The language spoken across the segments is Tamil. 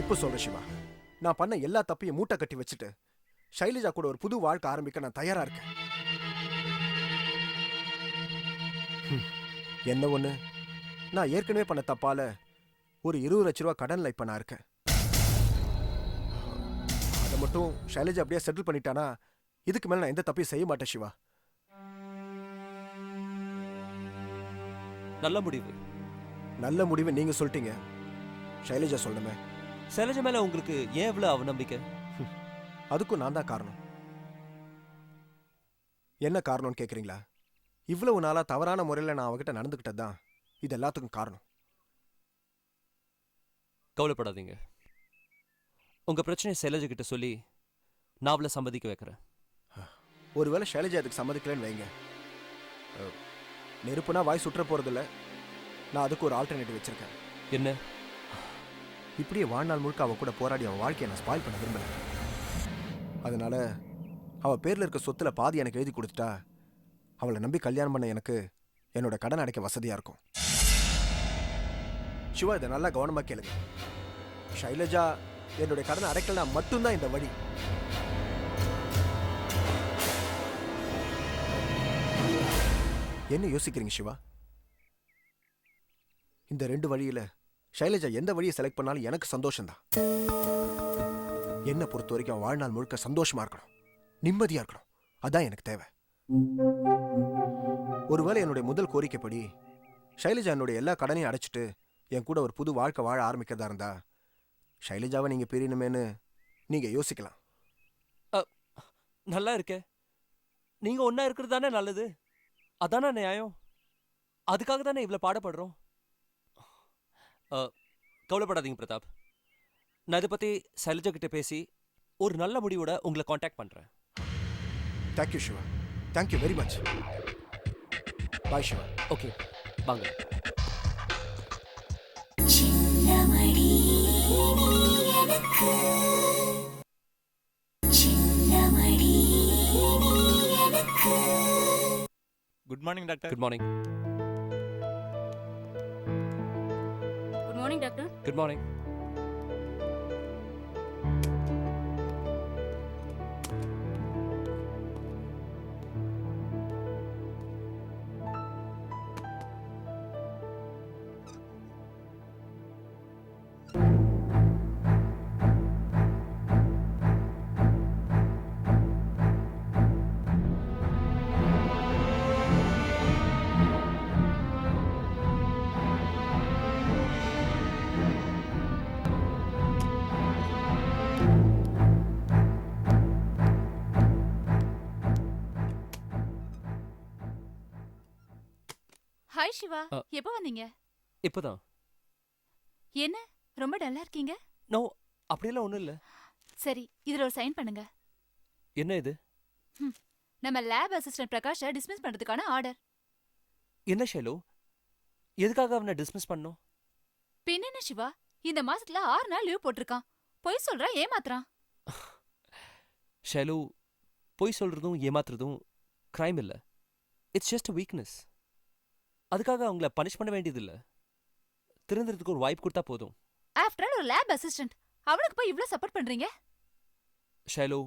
இப்போ சொல்ற சிவா, நான் பண்ண எல்லா தப்பையும் மூட்டை கட்டி வச்சுட்டு ஷைலஜா கூட ஒரு புது வாழ்க்கை ஆரம்பிக்க நான் தயாரா இருக்கேன். என்ன ஒண்ணு, நான் ஏற்கனவே பண்ண தப்பால ஒரு 20 லட்ச ரூபா கடன்ல இப்ப நான் இருக்கேன். அதை மட்டும் ஷைலஜா அப்படியே செட்டில் பண்ணிட்டானா இதுக்கு மேல நான் எந்த தப்பையும் செய்ய மாட்டேன் சிவா. நல்ல முடிவு. நல்ல முடிவு நீங்க சொல்லிட்டீங்க, ஷைலஜா சொல்லணுமே. ஷைலஜா மேல உங்களுக்கு ஏன் இவ்வளவு அவநம்பிக்கை? அதுக்கும் நான் தான் காரணம். என்ன காரணம்னு கேக்குறீங்களா? இவ்வளவு நாளா தவறான முறையில் நான் அவகிட்ட நடந்துகிட்டது தான் இது எல்லாத்துக்கும் காரணம். கவலைப்படாதீங்க. உங்க பிரச்சனையை ஷைலஜா கிட்ட சொல்லி நான் அவளை சம்மதிக்க வைக்கிறேன். ஒருவேளை ஷைலஜா அதுக்கு சம்மதிக்கலன்னு வைங்க, நெருப்புனா வாய் சுற்ற போறதில்ல. நான் அதுக்கு ஒரு ஆல்டர்னேட்டிவ் வச்சிருக்கேன். என்ன? இப்படியே வாழ்நாள் முழுக்க அவ கூட போராடி அவன் வாழ்க்கையை நான் ஸ்பாயில் பண்ண விரும்பல. அதனால அவள் பேரில் இருக்க சொத்துல பாதி எனக்கு எழுதி கொடுத்துட்டா அவளை நம்பி கல்யாணம் பண்ண எனக்கு என்னோட கடன் அடைக்க வசதியாக இருக்கும். சிவா, இதை நல்லா கவனமாக கேளுங்க. ஷைலஜா என்னுடைய கடனை அடைக்கலாம் மட்டும்தான் இந்த வழி. என்ன யோசிக்கிறீங்க சிவா? இந்த 2 வழியில ஷைலஜா எந்த வழியை செலக்ட் பண்ணாலும் எனக்கு சந்தோஷம்தான். என்னை பொறுத்த வரைக்கும் வாழ்நாள் முழுக்க சந்தோஷமா இருக்கணும், நிம்மதியா இருக்கணும். அதான் எனக்கு தேவை. ஒருவேளை என்னுடைய முதல் கோரிக்கைப்படி ஷைலஜா என்னுடைய எல்லா கடனையும் அடைச்சிட்டு என் கூட ஒரு புது வாழ்க்கை வாழ ஆரம்பிக்கிறதா இருந்தா ஷைலஜாவை நீங்க பிரியணுமேனு நீங்க யோசிக்கலாம். நல்லா இருக்கே. நீங்க ஒன்னா இருக்கிறது தானே நல்லது. அதானே நியாயம். அதுக்காக தானே இவ்வளவு பாடப்படுறோம். கவலைப்படாதீங்க பிரதாப். நான் இதை பத்தி ஷைலஜா கிட்ட பேசி ஒரு நல்ல முடிவோட உங்களை காண்டாக்ட் பண்றேன். Thank you Shiva, thank you very much. Bye Shiva. Okay, வாங்க. Good morning doctor. Good morning. Good morning doctor. Good morning. Hi Shiva, எப்போ வந்தீங்க? இப்பதான். என்ன ரொம்ப டல்லா இருக்கீங்க? நோ, அப்படியெல்லாம் ஒண்ணும் இல்ல. சரி, இதுல ஒரு சைன் பண்ணுங்க. என்ன இது? நம்ம லேப் அசிஸ்டன்ட் பிரகாஷை டிஸ்மிஸ் பண்றதுக்கான ஆர்டர். என்ன ஷைலு, எதுக்காக அவனை டிஸ்மிஸ் பண்ணோம்? பின்ன சிவா, இந்த மாசத்துல 6 நாள் லீவ் போட்டிருக்கான். பொய் சொல்றான், ஏமாத்துறான். ஷைலு, பொய் சொல்றதும் ஏமாத்துறதும் கிரைம் இல்ல. It's just a weakness. அதுக்காக அவங்கள பனிஷ் பண்ண வேண்டியது இல்ல. திருந்துறதுக்கு ஒரு வாய்ப்பு கொடுத்தா போதும். ஆஃப்டர் ஆல் ஒரு லேப் அசிஸ்டன்ட், அவனுக்கு போய் இவ்ளோ சப்போர்ட் பண்றீங்க? Shailu,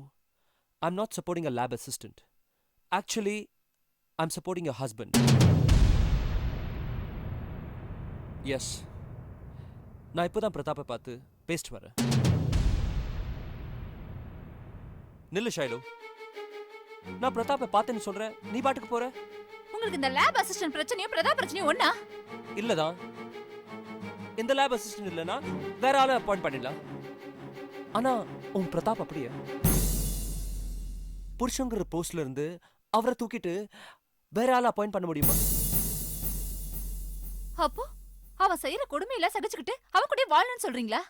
I'm not supporting a lab assistant. Actually, I'm supporting your husband. Yes. நான் இப்போதான் பிரதாப்பை பார்த்து பேசிட்டு வரேன். நில்லு ஷைலு. நான் பிரதாப்பை பார்த்தேன்னு சொல்றேன், நீ பாட்டுக்கு போற. உங்களுக்கு இந்த லேப் அசிஸ்டன்ட் பிரச்சனையும் பிரதாப் பிரச்சனையும் ஒண்ணா? இல்லதான். இந்த லேப் அசிஸ்டன்ட் இல்லனா வேற ஆளை அப்பாயிண்ட் பண்ணிடலாம். ஆனா உன் பிரதாப் அப்படியே புருஷங்கிற போஸ்ட்ல இருந்து அவரை தூக்கிட்டு வேற ஆளை அப்பாயிண்ட் பண்ண முடியுமா? அப்போ அவன் செய்யற கொடுமையில சகிச்சுக்கிட்டு அவன் கூட வாழணும்னு சொல்றீங்களா?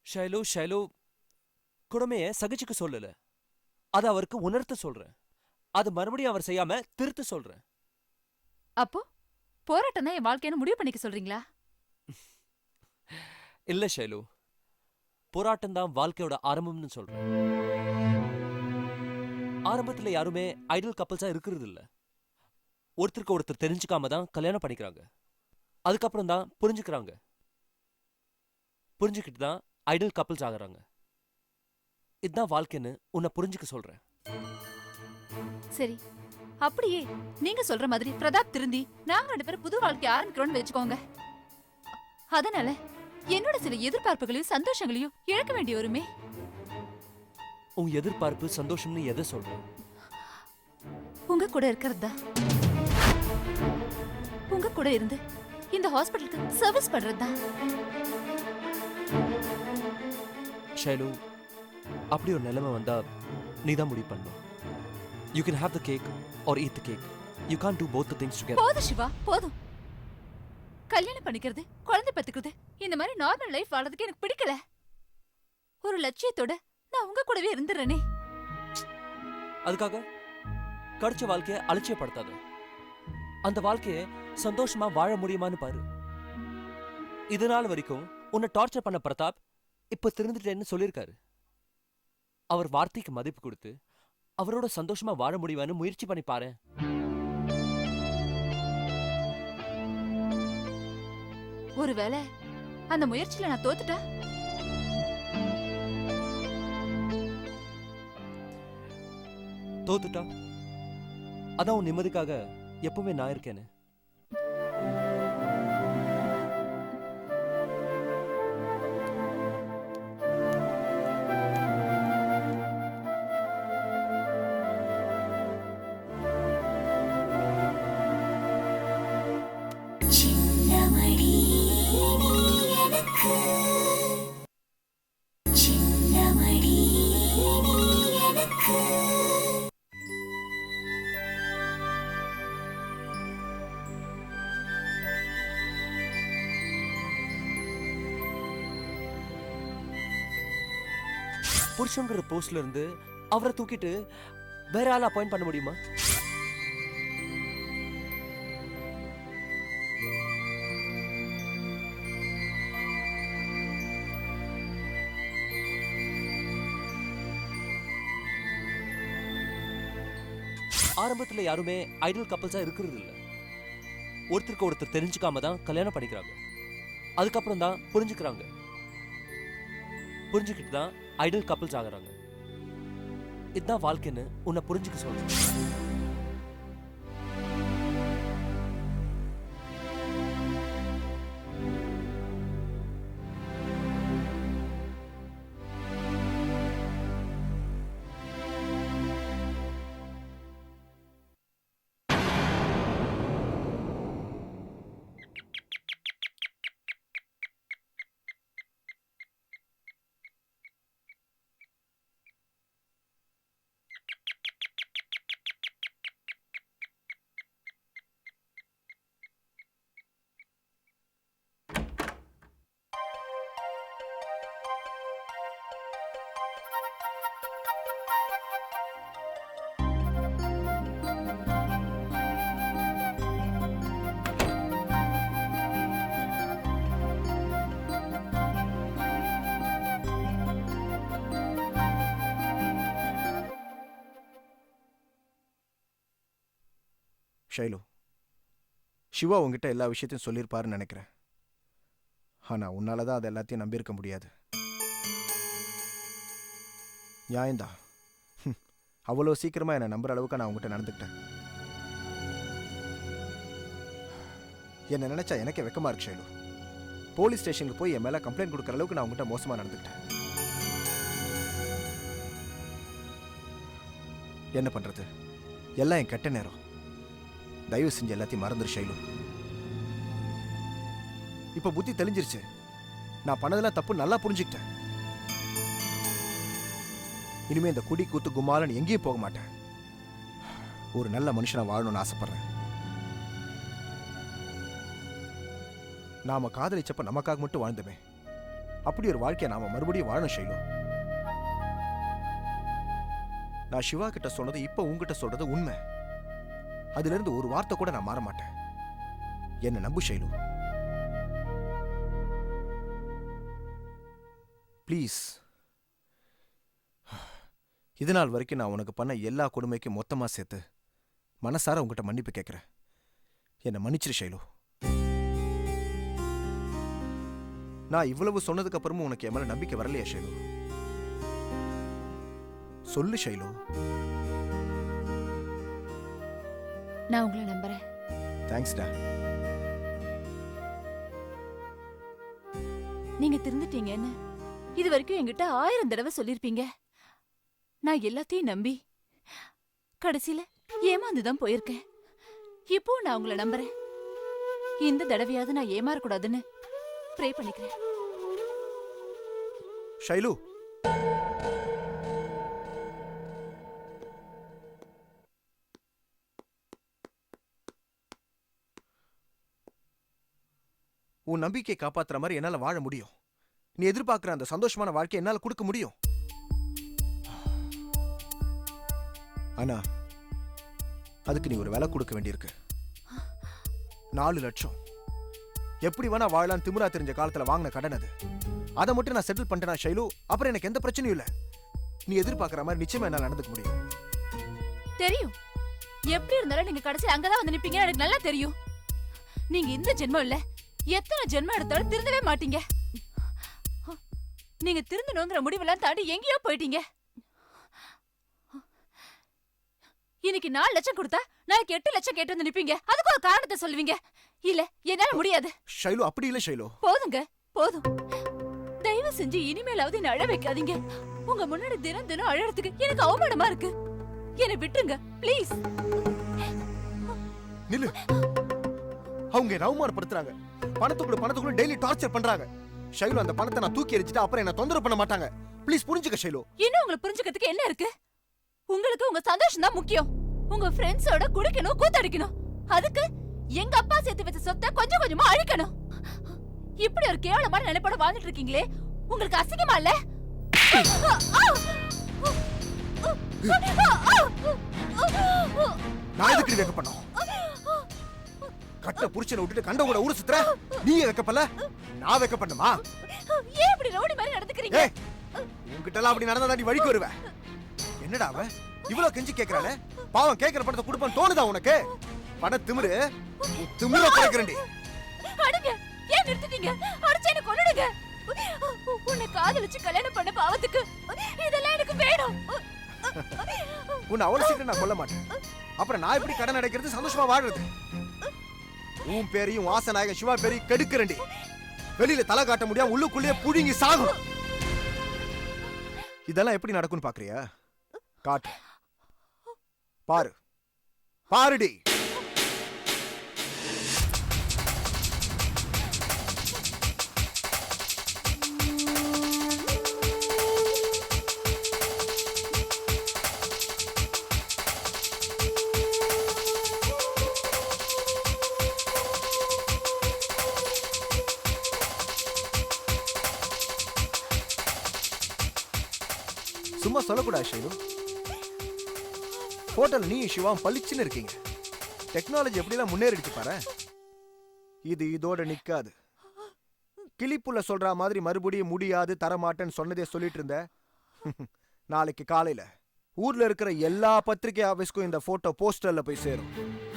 ஷைலு, கொடுமையை சகிச்சுக்க சொல்லல, அது அவருக்கு உணர்த்த சொல்றேன். அது மறுபடியும் அவர் செய்யாம திருத்த சொல்றேன். அப்போ போராட்டம் தான் என் வாழ்க்கையான முடிவு பண்ணிக்க சொல்றீங்களா? இல்ல ஷைலு, போராட்டம் தான் வாழ்க்கையோட ஆரம்பம்னு சொல்றேன். ஆரம்பத்துல யாருமே ஐடல் கப்பல்ஸா இருக்கிறது இல்ல. ஒருத்தருக்கு ஒருத்தர் தெரிஞ்சுக்காம தான் கல்யாணம் பண்ணிக்கிறாங்க. அதுக்கப்புறம் தான் புரிஞ்சுக்கிறாங்க. புரிஞ்சுக்கிட்டு தான் ஐடல் கப்பிள்ஸ் ஆகுறாங்க. இதுதான் வாழ்க்கைன்னு உன்னை புரிஞ்சுக்க சொல்றேன். சரி, அப்படியே நீங்க சொல்ற மாதிரி பிரதாப் திருந்தி நாங்க 2 பேரும் புது வாழ்க்கை ஆரம்பிக்கிறோம்னு வச்சுக்கோங்க. அதனால என்னோட சில எதிர்பார்ப்புகளையும் சந்தோஷங்களையும் இழக்க வேண்டி வருமே. உன் எதிர்பார்ப்பு சந்தோஷம்னு எதை சொல்ற? உங்க கூட இருக்கிறது தான். உங்க கூட இருந்து இந்த ஹாஸ்பிட்டலுக்கு சர்வீஸ் பண்றது தான். ஷைலு, அப்படி ஒரு நிலைமை வந்தா நீ தான் முடிவு பண்ணணும். You can have the cake or eat the cake. You can't do both the things together. போதும் சிவா, போதும். கல்யாணம் பண்ணிக்கிறது, குழந்தை பெத்துக்கிறது, இந்த மாதிரி நார்மல் லைஃப் வாழறதுக்கு எனக்கு பிடிக்கல. ஒரு லட்சியத்தோட நான் உங்க கூடவே இருந்துறேனே. அதுக்காக கிடைச்ச வாழ்க்கைய அலட்சியப்படுத்தாத. அந்த வாழ்க்கைய சந்தோஷமா வாழ முடியுமான்னு பாரு. இதனால வரைக்கும் உன்னை டார்ச்சர் பண்ண பிரதாப் இப்ப திருந்துட்டேன்னு சொல்லியிருக்காரு. அவர் வார்த்தைக்கு மதிப்பு கொடுத்து அவரோட சந்தோஷமா வாழ முடியுமான்னு முயற்சி பண்ணி பாரு. ஒருவேளை அந்த முயற்சியில நான் தோத்துட்டா? தோத்துட்டா? அதான் உன் நிம்மதிக்காக எப்பவுமே நான் இருக்கேன்னு. புருஷங்கிற போஸ்ட்ல இருந்து அவரை தூக்கிட்டு வேற ஆள் அப்பாயிண்ட் பண்ண முடியுமா? ஆரம்பத்துல யாருமே ஐடல் கப்பல்ஸா இருக்கிறது இல்ல. ஒருத்தருக்கு ஒருத்தர் தெரிஞ்சுக்காம தான் கல்யாணம் பண்ணிக்கிறாங்க. அதுக்கப்புறம் தான் புரிஞ்சுக்கிறாங்க. புரிஞ்சுக்கிட்டு தான் ஐடல் கப்பல்ஸ் ஆகுறாங்க. இதுதான் வாழ்க்கைன்னு உன்னை புரிஞ்சுக்க சொல்றேன். ஷைலு, சிவா உங்ககிட்ட எல்லா விஷயத்தையும் சொல்லியிருப்பாருன்னு நினைக்கிறேன். ஆனால் உன்னால தான் அதை எல்லாத்தையும் நம்பியிருக்க முடியாது. நியாயம்தான். அவ்வளோ சீக்கிரமாக என்னை நம்புற அளவுக்கு நான் உங்ககிட்ட நடந்துக்கிட்டேன். என்னை நினைச்சா எனக்கே வெக்கமா இருக்கு ஷைலு. போலீஸ் ஸ்டேஷனுக்கு போய் என் மேலே கம்ப்ளைண்ட் கொடுக்குற அளவுக்கு நான் உங்ககிட்ட மோசமாக நடந்துக்கிட்டேன். என்ன பண்ணுறது, எல்லாம் என் கெட்ட நேரம். தயவு செஞ்சு எல்லாத்தையும் மறந்துரு ஷைலு. இப்ப புத்தி தெளிஞ்சிருச்சு. நான் பண்ணதெல்லாம் தப்பு நல்லா புரிஞ்சுக்கிட்டேன். இனிமே இந்த குடி கூத்து கும்மாலன்னு எங்கேயும் போக மாட்டேன். ஒரு நல்ல மனுஷனா வாழணும்னு ஆசைப்படுறேன். நாம காதலிச்சப்ப நமக்காக மட்டும் வாழ்ந்துமே, அப்படி ஒரு வாழ்க்கையை நாம மறுபடியும் வாழணும் ஷைலு. நான் சிவா கிட்ட சொன்னது இப்ப உங்ககிட்ட சொல்றது உண்மை. அதுல இருந்து ஒரு வார்த்தை கூட நான் மாற மாட்டேன். என்ன நம்பு ஷைலு, ப்ளீஸ். இது நாள் வரைக்கும் நான் உனக்கு பண்ண எல்லா கொடுமைக்கும் மொத்தமா சேர்த்து மனசார உங்ககிட்ட மன்னிப்பு கேட்கிறேன். என்ன மன்னிச்சிரு ஷைலு. நான் இவ்வளவு சொன்னதுக்கு அப்புறமும் உனக்கு என் மேல நம்பிக்கை வரலையா ஷைலு? சொல்லு ஷைலு. நான் உங்களை நம்புறேன். தேங்க்ஸ்டா. நீங்க திருந்துட்டீங்கன்னு இது வரைக்கும் என்கிட்ட 1000 தடவை சொல்லிருப்பீங்க. நான் எல்லாத்தையும் நம்பி கடைசியில ஏமாந்துதான் போயிருக்கேன். இப்போ நான் உங்களை நம்புறேன். இந்த தடவையாவது நான் ஏமாறக்கூடாதுன்னு ப்ரே பண்ணிக்கிறேன். ஷைலு, உன் நம்பிக்கை காப்பாத்துற மாதிரி என்னால வாழ முடியும். நீ எதிர்பார்க்கிற அந்த சந்தோஷமான வாழ்க்கை என்னால கொடுக்க முடியும். ஆனா அதுக்கு நீ ஒரு விலை கொடுக்க வேண்டியிருக்கு. 4 லட்சம். எப்படி வேணா வாழலாம் திமிரா தெரிஞ்ச காலத்துல வாங்கின கடன் அது. அதை மட்டும் நான் செட்டில் பண்ணிட்டேனா ஷைலு, அப்புறம் எனக்கு எந்த பிரச்சனையும் இல்ல. நீ எதிர்பார்க்கிற மாதிரி நிச்சயமா என்னால நடந்துக்க முடியும். தெரியும். எப்படி இருந்தாலும் நீங்க கடைசியில் அங்கதான் வந்து நிப்பீங்க. எனக்கு நல்லா தெரியும். நீங்க இந்த ஜென்மம் இல்ல, எத்தனை ஜென்மம் எடுத்தாலும் திருந்தவே மாட்டீங்க. நீங்க திருந்தணுங்கிற முடிவெல்லாம் தாண்டி எங்கேயோ போயிட்டீங்க. இன்னைக்கு 4 லட்சம் கொடுத்தா நாளைக்கு 8 லட்சம் கேட்டு வந்து நிப்பீங்க. அதுக்கு ஒரு காரணத்தை சொல்லுவீங்க. இல்ல, என்னால முடியாது. ஷைலு, அப்படி இல்ல ஷைலு. போதுங்க, போதும். தயவு செஞ்சு இனிமேலாவது என்ன அழ வைக்காதீங்க. உங்க முன்னாடி தினம் தினம் அழறதுக்கு எனக்கு அவமானமா இருக்கு. என்னை விட்டுருங்க ப்ளீஸ். நில்லு. அவங்க என்ன அவமானப்படுத்துறாங்க. பணத்துக்குள்ள டெய்லி டார்ச்சர் பண்றாங்க. ஷைலு, அந்த பணத்தை நான் தூக்கி எறிஞ்சிட்டு அப்புறம் என்ன தொந்தரவு பண்ண மாட்டாங்க. ப்ளீஸ் புரிஞ்சுக்க ஷைலு. இன்னும் உங்களை புரிஞ்சுக்கிறதுக்கு என்ன இருக்கு? உங்களுக்கு உங்க சந்தோஷம் தான் முக்கியம். உங்க ஃப்ரெண்ட்ஸோட குடிக்கணும், கூத்தடிக்கணும். அதுக்கு எங்க அப்பா சேர்த்து வச்ச சொத்தை கொஞ்சம் கொஞ்சமா அழிக்கணும். இப்படி ஒரு கேவலமான நினைப்போட வாழ்ந்துட்டு இருக்கீங்களே, உங்களுக்கு அசிங்கமா இல்ல? நான் எதுக்கு வெக்க பண்ணோம்? கட்ட புருஷனை விட்டுட்டு கண்ட கூட ஊரு சுத்துற நீ வெக்கப்பல, நான் வெக்க பண்ணுமா? ஏன் இப்படி ரவுடி மாதிரி நடந்துக்கிறீங்க? உன்கிட்ட எல்லாம் அப்படி நடந்தா நீ வழிக்கு வருவ. என்னடா அவ இவ்வளவு கெஞ்சி கேக்குறானே? பாவம் கேக்குற பணத்தை கொடுப்பான்னு தோணுதா உனக்கு? பண திமிரு திமிர கேக்குறேன்டி. அடங்க, ஏன் நிறுத்திட்டீங்க? அடிச்சு என்ன கொன்னுடுங்க. உன்னை காதலிச்சு கல்யாணம் பண்ண பாவத்துக்கு இதெல்லாம் எனக்கு வேணும். உன்னை அவ்வளவு சீக்கிரம் நான் கொல்ல மாட்டேன். அப்புறம் நான் எப்படி கடன் அடைக்கிறது, சந்தோஷமா வாழ்றது? உன் பேரையும் வாசநாயகன் சிவா பேரையும் கெடுக்கிறேன்டி. வெளியில தலை காட்ட முடியாம உள்ளுக்குள்ளேயே புழுங்கி சாகும். இதெல்லாம் எப்படி நடக்கும்னு பாக்குறியா? காட்டு, பாரு, பாருடி. சும்மா சொல்லக்கூடாது ஷைலு. போட்டோல நீ சிவாம் பளிச்சுன்னு இருக்கீங்க. டெக்னாலஜி எப்படிலாம் முன்னேறிடுச்சு பாரு. இது இதோட நிக்காது. கிளிப்புள்ள சொல்ற மாதிரி மறுபடியும் முடியாது, தரமாட்டேன்னு சொன்னதே சொல்லிட்டு இருந்த. நாளைக்கு காலையில ஊர்ல இருக்கிற எல்லா பத்திரிகை ஆபீஸ்க்கும் இந்த போட்டோ போஸ்டர்ல போய் சேரும்.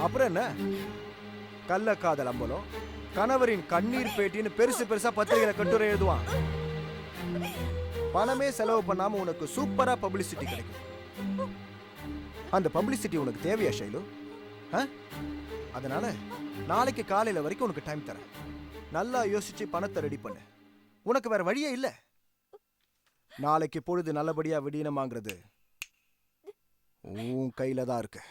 அப்புறம் என்ன, கள்ளக்காதல் அம்பலம், கணவரின் கண்ணீர் பேட்டின்னு பெருசு பெருசா பத்திரிகையில கட்டுரை எழுதுவான். பணமே செலவு பண்ணாம உனக்கு சூப்பரா பப்ளிசிட்டி கிடைக்கும். அந்த பப்ளிசிட்டி உனக்கு தேவையா ஷைலு? அதனால நாளைக்கு காலையில வரைக்கும் உனக்கு டைம் தரேன். நல்லா யோசிச்சு பணத்தை ரெடி பண்ணு. உனக்கு வேற வழியே இல்ல. நாளைக்கு பொழுது நல்லபடியா விடியணுமாங்கிறது உன் கையில தான் இருக்கு.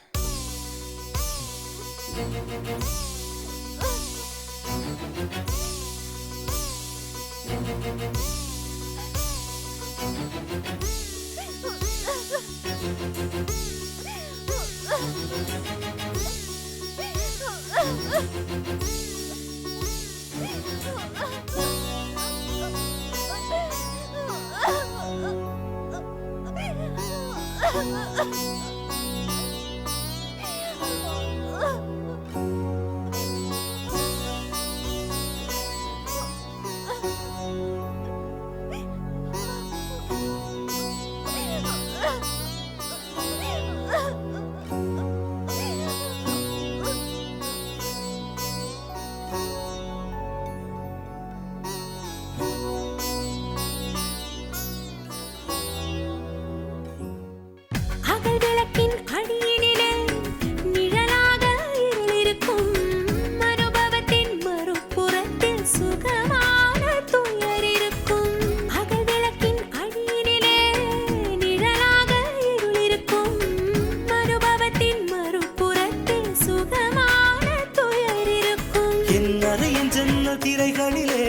ஜன்னல் திரைகளிலே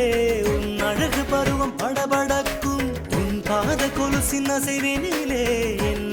உன் அழகு பருவம் படபடக்கும் உன் பாத கொலுசின் அசைவினிலே என்